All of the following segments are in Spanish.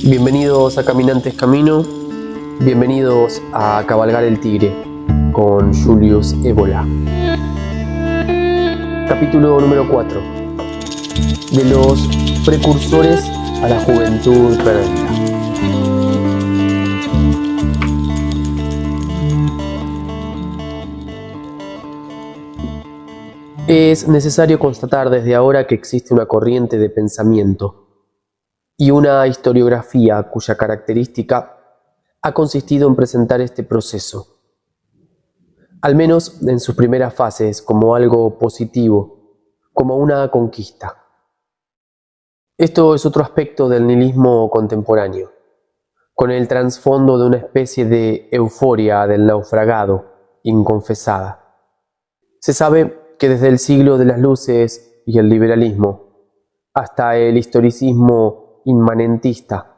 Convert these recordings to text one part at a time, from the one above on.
Bienvenidos a Caminantes Camino, bienvenidos a Cabalgar el Tigre con Julius Evola. Capítulo número 4. De los precursores a la juventud perdida. Es necesario constatar desde ahora que existe una corriente de pensamiento y una historiografía cuya característica ha consistido en presentar este proceso, al menos en sus primeras fases, como algo positivo, como una conquista. Esto es otro aspecto del nihilismo contemporáneo, con el trasfondo de una especie de euforia del naufragado, inconfesada. Se sabe que desde el siglo de las luces y el liberalismo, hasta el historicismo inmanentista,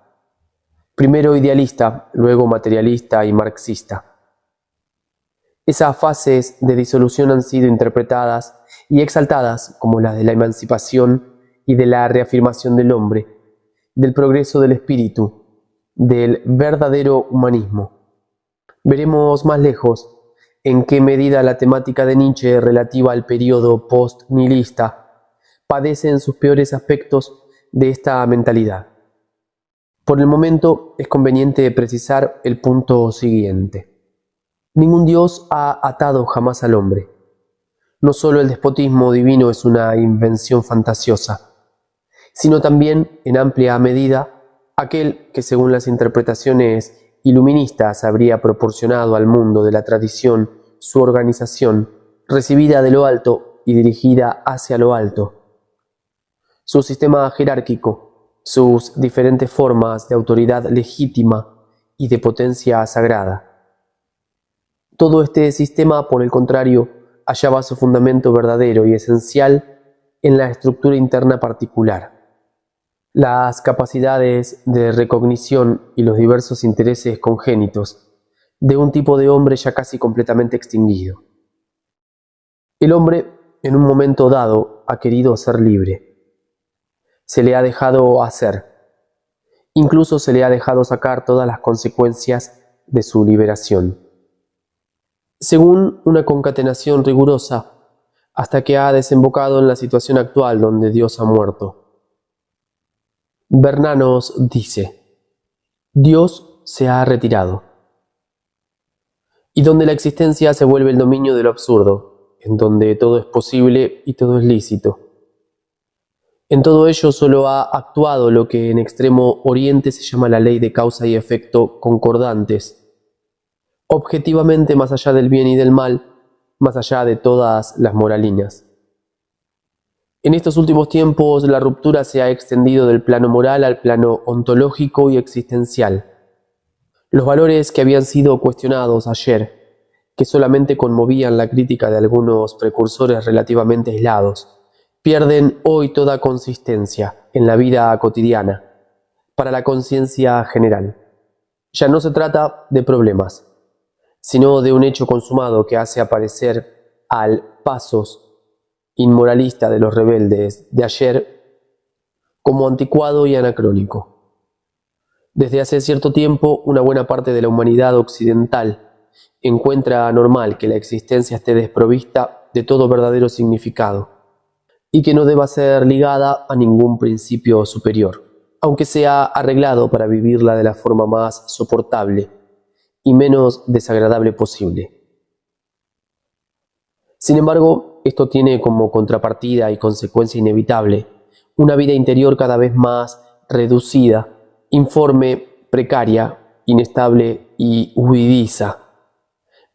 primero idealista, luego materialista y marxista, esas fases de disolución han sido interpretadas y exaltadas como las de la emancipación y de la reafirmación del hombre, del progreso del espíritu, del verdadero humanismo. Veremos más lejos en qué medida la temática de Nietzsche relativa al periodo post-nihilista padece en sus peores aspectos de esta mentalidad. Por el momento es conveniente precisar el punto siguiente. Ningún Dios ha atado jamás al hombre. No solo el despotismo divino es una invención fantasiosa, sino también, en amplia medida, aquel que según las interpretaciones iluministas habría proporcionado al mundo de la tradición su organización, recibida de lo alto y dirigida hacia lo alto. Su sistema jerárquico, sus diferentes formas de autoridad legítima y de potencia sagrada. Todo este sistema, por el contrario, hallaba su fundamento verdadero y esencial en la estructura interna particular. Las capacidades de recognición y los diversos intereses congénitos de un tipo de hombre ya casi completamente extinguido. El hombre, en un momento dado, ha querido ser libre. Se le ha dejado hacer. Incluso se le ha dejado sacar todas las consecuencias de su liberación, según una concatenación rigurosa, hasta que ha desembocado en la situación actual donde Dios ha muerto. Bernanos dice: Dios se ha retirado. Y donde la existencia se vuelve el dominio de lo absurdo, en donde todo es posible y todo es lícito. En todo ello solo ha actuado lo que en Extremo Oriente se llama la ley de causa y efecto concordantes, objetivamente más allá del bien y del mal, más allá de todas las moralinas. En estos últimos tiempos la ruptura se ha extendido del plano moral al plano ontológico y existencial. Los valores que habían sido cuestionados ayer, que solamente conmovían la crítica de algunos precursores relativamente aislados, pierden hoy toda consistencia en la vida cotidiana, para la conciencia general. Ya no se trata de problemas, sino de un hecho consumado que hace aparecer al pasos inmoralista de los rebeldes de ayer como anticuado y anacrónico. Desde hace cierto tiempo, una buena parte de la humanidad occidental encuentra anormal que la existencia esté desprovista de todo verdadero significado y que no deba ser ligada a ningún principio superior, aunque sea arreglado para vivirla de la forma más soportable y menos desagradable posible. Sin embargo, esto tiene como contrapartida y consecuencia inevitable una vida interior cada vez más reducida, informe, precaria, inestable y huidiza,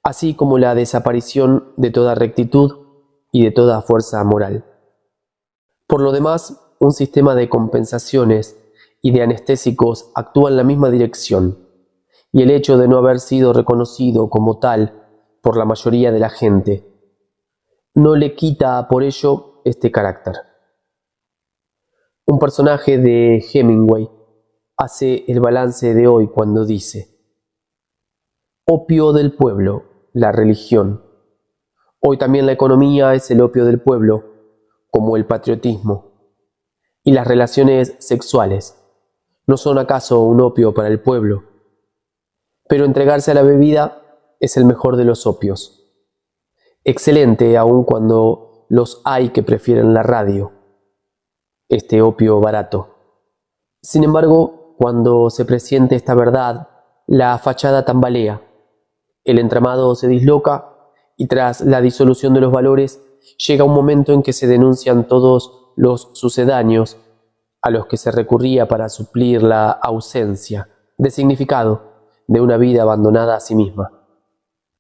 así como la desaparición de toda rectitud y de toda fuerza moral. Por lo demás, un sistema de compensaciones y de anestésicos actúa en la misma dirección, y el hecho de no haber sido reconocido como tal por la mayoría de la gente no le quita por ello este carácter. Un personaje de Hemingway hace el balance de hoy cuando dice: opio del pueblo, la religión. Hoy también la economía es el opio del pueblo, como el patriotismo, y las relaciones sexuales. ¿No son acaso un opio para el pueblo? Pero entregarse a la bebida es el mejor de los opios. Excelente aun cuando los hay que prefieren la radio, este opio barato. Sin embargo, cuando se presiente esta verdad, la fachada tambalea, el entramado se disloca y tras la disolución de los valores llega un momento en que se denuncian todos los sucedáneos a los que se recurría para suplir la ausencia de significado de una vida abandonada a sí misma.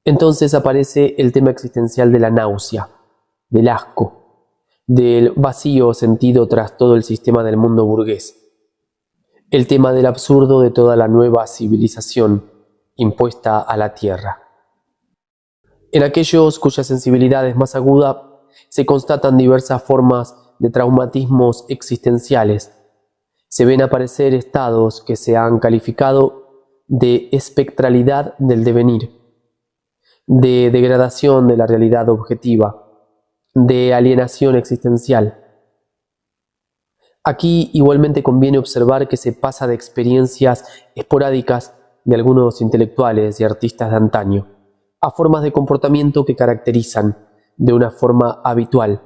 Entonces aparece el tema existencial de la náusea, del asco, del vacío sentido tras todo el sistema del mundo burgués, el tema del absurdo de toda la nueva civilización impuesta a la tierra. En aquellos cuya sensibilidad es más aguda se constatan diversas formas de traumatismos existenciales. Se ven aparecer estados que se han calificado de espectralidad del devenir, de degradación de la realidad objetiva, de alienación existencial. Aquí igualmente conviene observar que se pasa de experiencias esporádicas de algunos intelectuales y artistas de antaño a formas de comportamiento que caracterizan de una forma habitual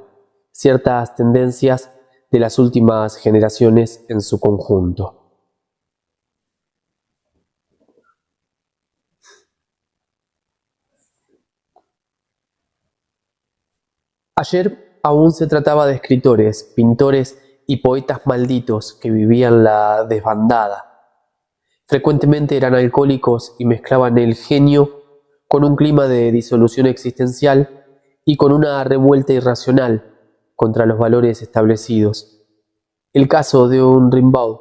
ciertas tendencias de las últimas generaciones en su conjunto. Ayer aún se trataba de escritores, pintores y poetas malditos que vivían la desbandada. Frecuentemente eran alcohólicos y mezclaban el genio con un clima de disolución existencial y con una revuelta irracional contra los valores establecidos. El caso de un Rimbaud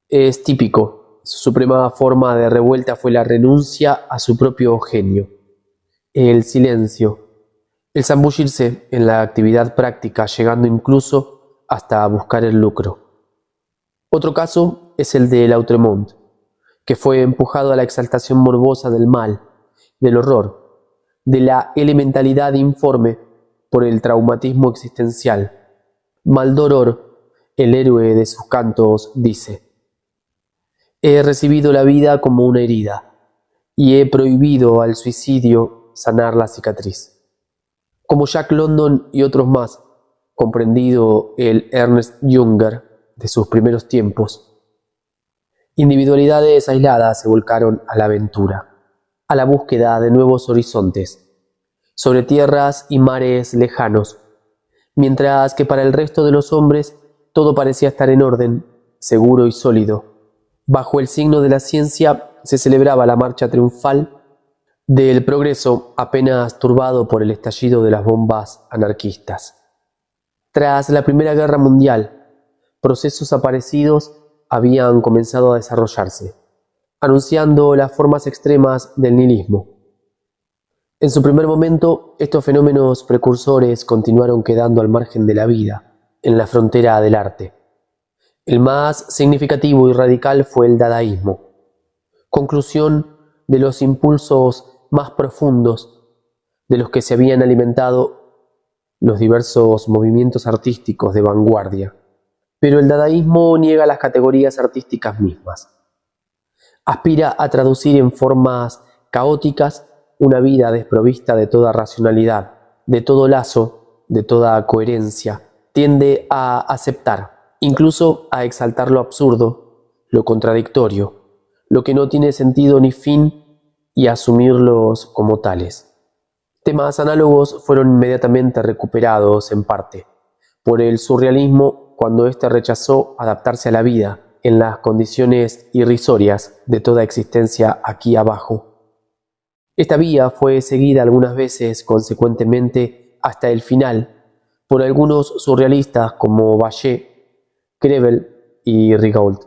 es típico. Su suprema forma de revuelta fue la renuncia a su propio genio, el silencio, el zambullirse en la actividad práctica, llegando incluso hasta buscar el lucro. Otro caso es el de Lautréamont, que fue empujado a la exaltación morbosa del mal, del horror, de la elementalidad informe por el traumatismo existencial. Maldoror, el héroe de sus cantos, dice: «He recibido la vida como una herida y he prohibido al suicidio sanar la cicatriz». Como Jack London y otros más, comprendido el Ernst Jünger de sus primeros tiempos, individualidades aisladas se volcaron a la aventura, a la búsqueda de nuevos horizontes, sobre tierras y mares lejanos, mientras que para el resto de los hombres todo parecía estar en orden, seguro y sólido. Bajo el signo de la ciencia se celebraba la marcha triunfal del progreso, apenas turbado por el estallido de las bombas anarquistas. Tras la Primera Guerra Mundial, procesos aparecidos habían comenzado a desarrollarse, anunciando las formas extremas del nihilismo. En su primer momento, estos fenómenos precursores continuaron quedando al margen de la vida, en la frontera del arte. El más significativo y radical fue el dadaísmo, conclusión de los impulsos más profundos de los que se habían alimentado los diversos movimientos artísticos de vanguardia. Pero el dadaísmo niega las categorías artísticas mismas. Aspira a traducir en formas caóticas una vida desprovista de toda racionalidad, de todo lazo, de toda coherencia. Tiende a aceptar, incluso a exaltar lo absurdo, lo contradictorio, lo que no tiene sentido ni fin, y a asumirlos como tales. Temas análogos fueron inmediatamente recuperados en parte por el surrealismo cuando éste rechazó adaptarse a la vida en las condiciones irrisorias de toda existencia aquí abajo. Esta vía fue seguida algunas veces consecuentemente hasta el final por algunos surrealistas como Bachet, Crevel y Rigaud,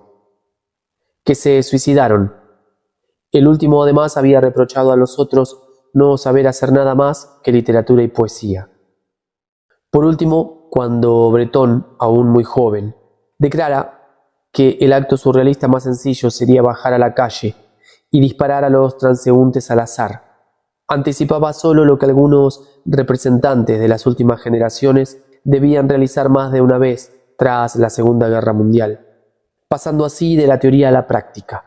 que se suicidaron. El último además había reprochado a los otros no saber hacer nada más que literatura y poesía. Por último, cuando Breton, aún muy joven, declara que el acto surrealista más sencillo sería bajar a la calle y disparar a los transeúntes al azar, anticipaba solo lo que algunos representantes de las últimas generaciones debían realizar más de una vez tras la Segunda Guerra Mundial, pasando así de la teoría a la práctica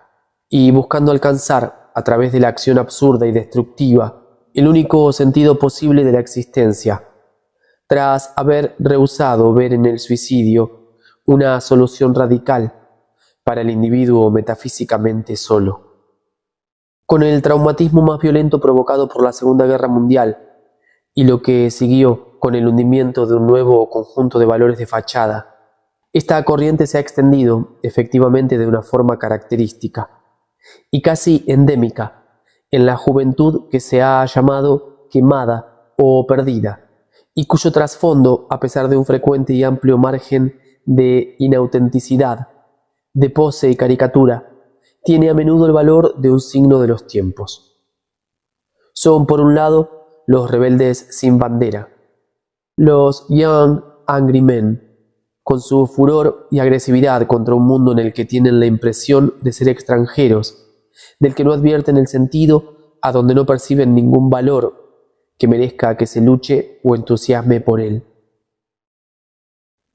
y buscando alcanzar, a través de la acción absurda y destructiva, el único sentido posible de la existencia, tras haber rehusado ver en el suicidio una solución radical para el individuo metafísicamente solo. Con el traumatismo más violento provocado por la Segunda Guerra Mundial y lo que siguió con el hundimiento de un nuevo conjunto de valores de fachada, esta corriente se ha extendido efectivamente de una forma característica y casi endémica en la juventud que se ha llamado quemada o perdida, y cuyo trasfondo, a pesar de un frecuente y amplio margen de inautenticidad, de pose y caricatura, tiene a menudo el valor de un signo de los tiempos. Son, por un lado, los rebeldes sin bandera, los Young Angry Men, con su furor y agresividad contra un mundo en el que tienen la impresión de ser extranjeros, del que no advierten el sentido, a donde no perciben ningún valor que merezca que se luche o entusiasme por él.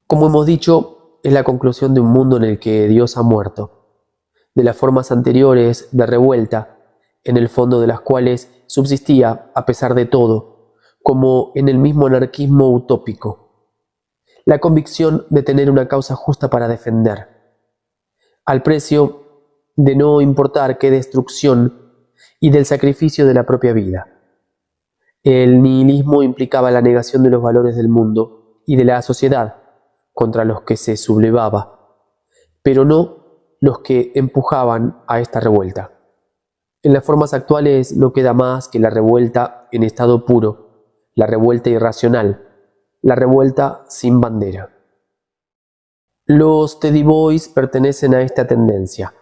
Como hemos dicho, es la conclusión de un mundo en el que Dios ha muerto, de las formas anteriores de revuelta, en el fondo de las cuales subsistía, a pesar de todo, como en el mismo anarquismo utópico, la convicción de tener una causa justa para defender, al precio de no importar qué destrucción y del sacrificio de la propia vida. El nihilismo implicaba la negación de los valores del mundo y de la sociedad contra los que se sublevaba, pero no los que empujaban a esta revuelta. En las formas actuales no queda más que la revuelta en estado puro, la revuelta irracional, la revuelta sin bandera. Los Teddy Boys pertenecen a esta tendencia,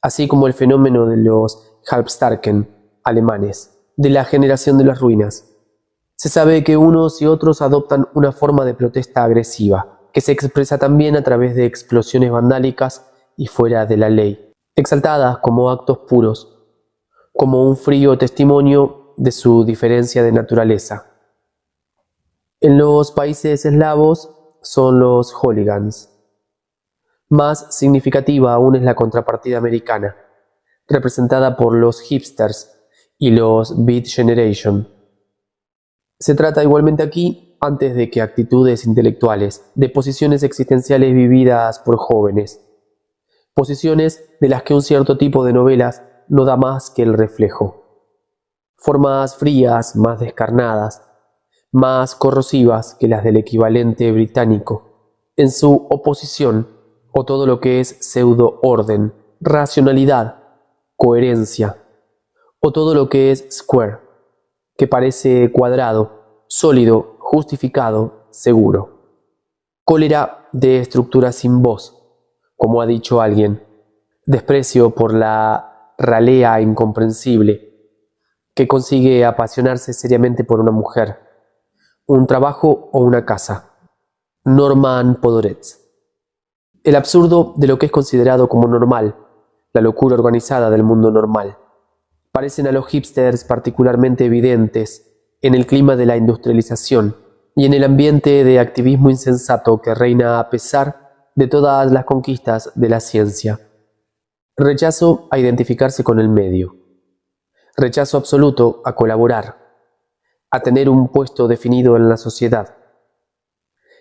así como el fenómeno de los Halbstarken alemanes, de la generación de las ruinas. Se sabe que unos y otros adoptan una forma de protesta agresiva, que se expresa también a través de explosiones vandálicas y fuera de la ley, exaltadas como actos puros, como un frío testimonio de su diferencia de naturaleza. En los países eslavos son los hooligans. Más significativa aún es la contrapartida americana, representada por los hipsters y los Beat Generation. Se trata igualmente aquí, antes de que actitudes intelectuales, de posiciones existenciales vividas por jóvenes, posiciones de las que un cierto tipo de novelas no da más que el reflejo. Formas frías, más descarnadas, más corrosivas que las del equivalente británico, en su oposición o todo lo que es pseudo-orden, racionalidad, coherencia, o todo lo que es square, que parece cuadrado, sólido, justificado, seguro. Cólera de estructura sin voz, como ha dicho alguien, desprecio por la ralea incomprensible, que consigue apasionarse seriamente por una mujer, un trabajo o una casa. Norman Podhoretz. El absurdo de lo que es considerado como normal, la locura organizada del mundo normal, parecen a los hipsters particularmente evidentes en el clima de la industrialización y en el ambiente de activismo insensato que reina a pesar de todas las conquistas de la ciencia. Rechazo a identificarse con el medio. Rechazo absoluto a colaborar, a tener un puesto definido en la sociedad.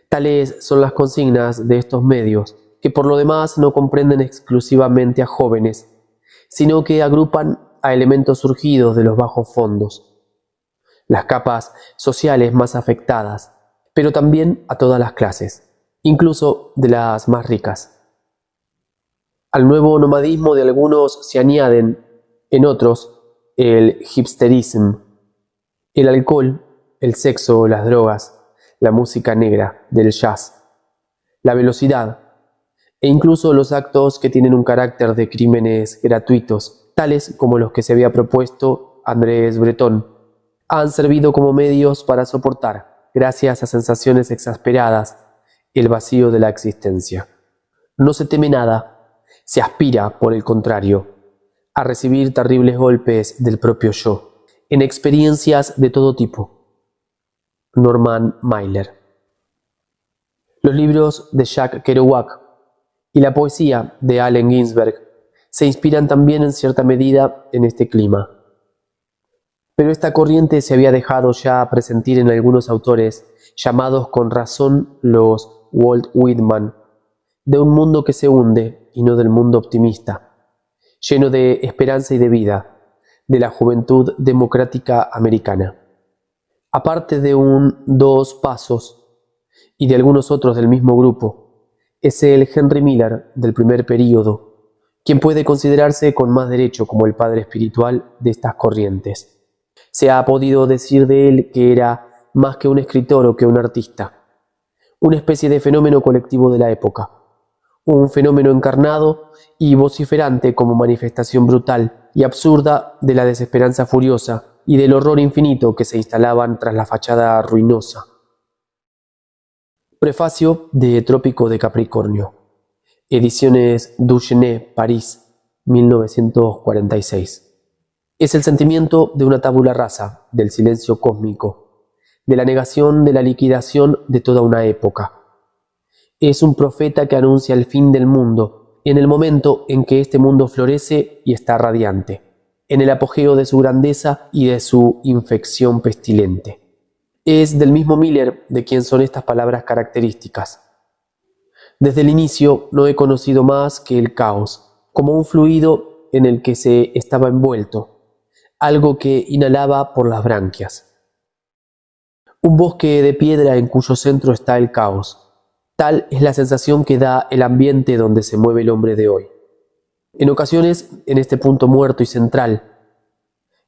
Tales son las consignas de estos medios, que por lo demás no comprenden exclusivamente a jóvenes, sino que agrupan a elementos surgidos de los bajos fondos, las capas sociales más afectadas, pero también a todas las clases, incluso de las más ricas. Al nuevo nomadismo de algunos se añaden, en otros, el hipsterismo, el alcohol, el sexo, las drogas, la música negra, del jazz, la velocidad, e incluso los actos que tienen un carácter de crímenes gratuitos, tales como los que se había propuesto Andrés Breton, han servido como medios para soportar, gracias a sensaciones exasperadas, el vacío de la existencia. No se teme nada, se aspira, por el contrario, a recibir terribles golpes del propio yo, en experiencias de todo tipo. Norman Mailer. Los libros de Jack Kerouac y la poesía de Allen Ginsberg se inspiran también en cierta medida en este clima. Pero esta corriente se había dejado ya presentir en algunos autores, llamados con razón los Walt Whitman, de un mundo que se hunde y no del mundo optimista, lleno de esperanza y de vida, de la juventud democrática americana. Aparte de un Dos Pasos y de algunos otros del mismo grupo, es el Henry Miller del primer período, quien puede considerarse con más derecho como el padre espiritual de estas corrientes. Se ha podido decir de él que era más que un escritor o que un artista, una especie de fenómeno colectivo de la época, un fenómeno encarnado y vociferante como manifestación brutal y absurda de la desesperanza furiosa y del horror infinito que se instalaban tras la fachada ruinosa. Prefacio de Trópico de Capricornio, Ediciones Duchesne, París, 1946. Es el sentimiento de una tabula rasa, del silencio cósmico, de la negación de la liquidación de toda una época. Es un profeta que anuncia el fin del mundo, en el momento en que este mundo florece y está radiante, en el apogeo de su grandeza y de su infección pestilente. Es del mismo Miller de quien son estas palabras características. Desde el inicio no he conocido más que el caos, como un fluido en el que se estaba envuelto, algo que inhalaba por las branquias. Un bosque de piedra en cuyo centro está el caos. Tal es la sensación que da el ambiente donde se mueve el hombre de hoy. En ocasiones, en este punto muerto y central,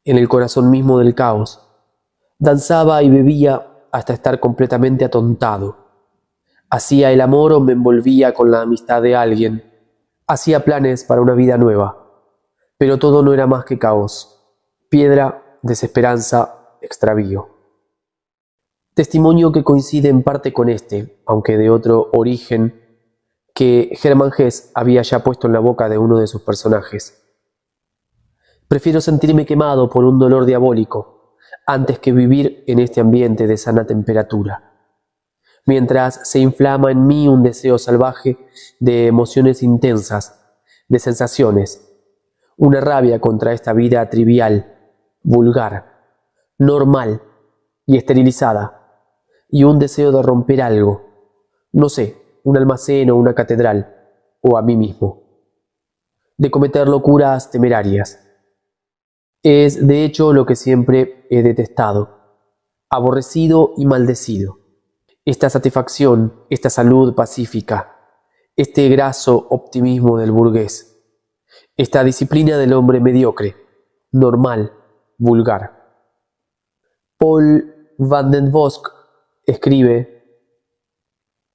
en el corazón mismo del caos, danzaba y bebía hasta estar completamente atontado. Hacía el amor o me envolvía con la amistad de alguien. Hacía planes para una vida nueva. Pero todo no era más que caos. Piedra, desesperanza, extravío. Testimonio que coincide en parte con este, aunque de otro origen, que Hermann Hesse había ya puesto en la boca de uno de sus personajes. Prefiero sentirme quemado por un dolor diabólico, antes que vivir en este ambiente de sana temperatura. Mientras se inflama en mí un deseo salvaje de emociones intensas, de sensaciones, una rabia contra esta vida trivial, vulgar, normal y esterilizada, y un deseo de romper algo, no sé, un almacén o una catedral, o a mí mismo, de cometer locuras temerarias. Es de hecho lo que siempre he detestado, aborrecido y maldecido. Esta satisfacción, esta salud pacífica, este graso optimismo del burgués, esta disciplina del hombre mediocre, normal, vulgar. Paul van den Bosch escribe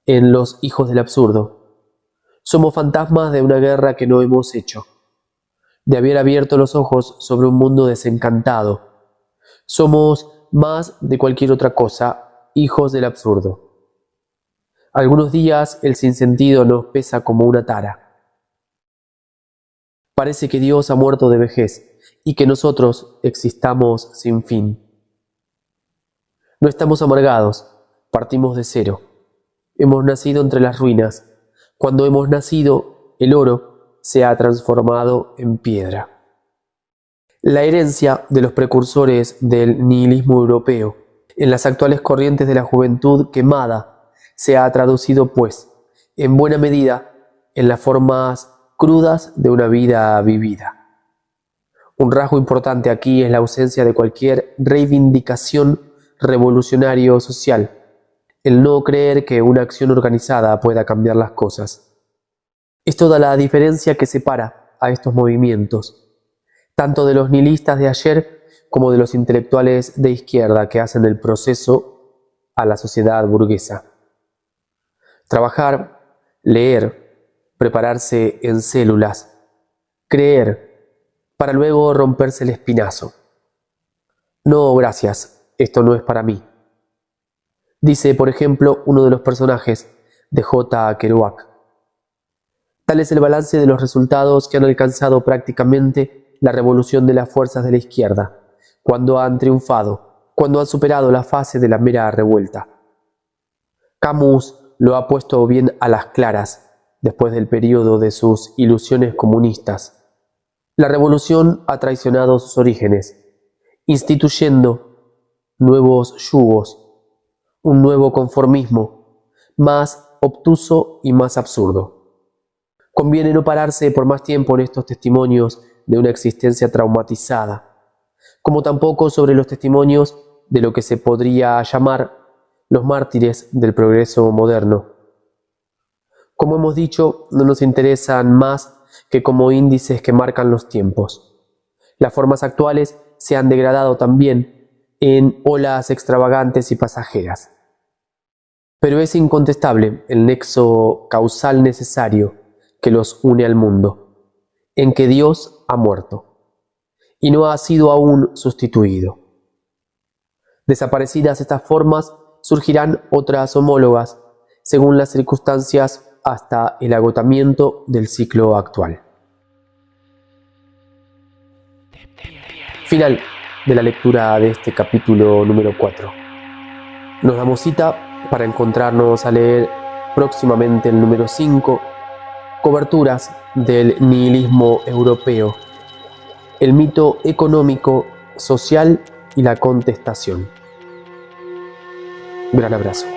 en Los hijos del absurdo: somos fantasmas de una guerra que no hemos hecho, de haber abierto los ojos sobre un mundo desencantado. Somos, más de cualquier otra cosa, hijos del absurdo. Algunos días el sinsentido nos pesa como una tara. Parece que Dios ha muerto de vejez y que nosotros existamos sin fin. No estamos amargados, partimos de cero. Hemos nacido entre las ruinas. Cuando hemos nacido, el oro se ha transformado en piedra. La herencia de los precursores del nihilismo europeo en las actuales corrientes de la juventud quemada se ha traducido, pues, en buena medida, en las formas crudas de una vida vivida. Un rasgo importante aquí es la ausencia de cualquier reivindicación revolucionario-social, el no creer que una acción organizada pueda cambiar las cosas. Es toda la diferencia que separa a estos movimientos, tanto de los nihilistas de ayer como de los intelectuales de izquierda que hacen el proceso a la sociedad burguesa. Trabajar, leer, prepararse en células, creer, para luego romperse el espinazo. No, gracias, esto no es para mí. Dice, por ejemplo, uno de los personajes de J. Kerouac. Tal es el balance de los resultados que han alcanzado prácticamente la revolución de las fuerzas de la izquierda, cuando han triunfado, cuando han superado la fase de la mera revuelta. Camus lo ha puesto bien a las claras después del periodo de sus ilusiones comunistas. La revolución ha traicionado sus orígenes, instituyendo nuevos yugos, un nuevo conformismo, más obtuso y más absurdo. Conviene no pararse por más tiempo en estos testimonios de una existencia traumatizada, como tampoco sobre los testimonios de lo que se podría llamar los mártires del progreso moderno. Como hemos dicho, no nos interesan más que como índices que marcan los tiempos. Las formas actuales se han degradado también en olas extravagantes y pasajeras. Pero es incontestable el nexo causal necesario que los une al mundo, en que Dios ha muerto y no ha sido aún sustituido. Desaparecidas estas formas, surgirán otras homólogas, según las circunstancias, hasta el agotamiento del ciclo actual. Final de la lectura de este capítulo número 4. Nos damos cita para encontrarnos a leer próximamente el número 5, Coberturas del nihilismo europeo, el mito económico, social y la contestación. Gran abrazo.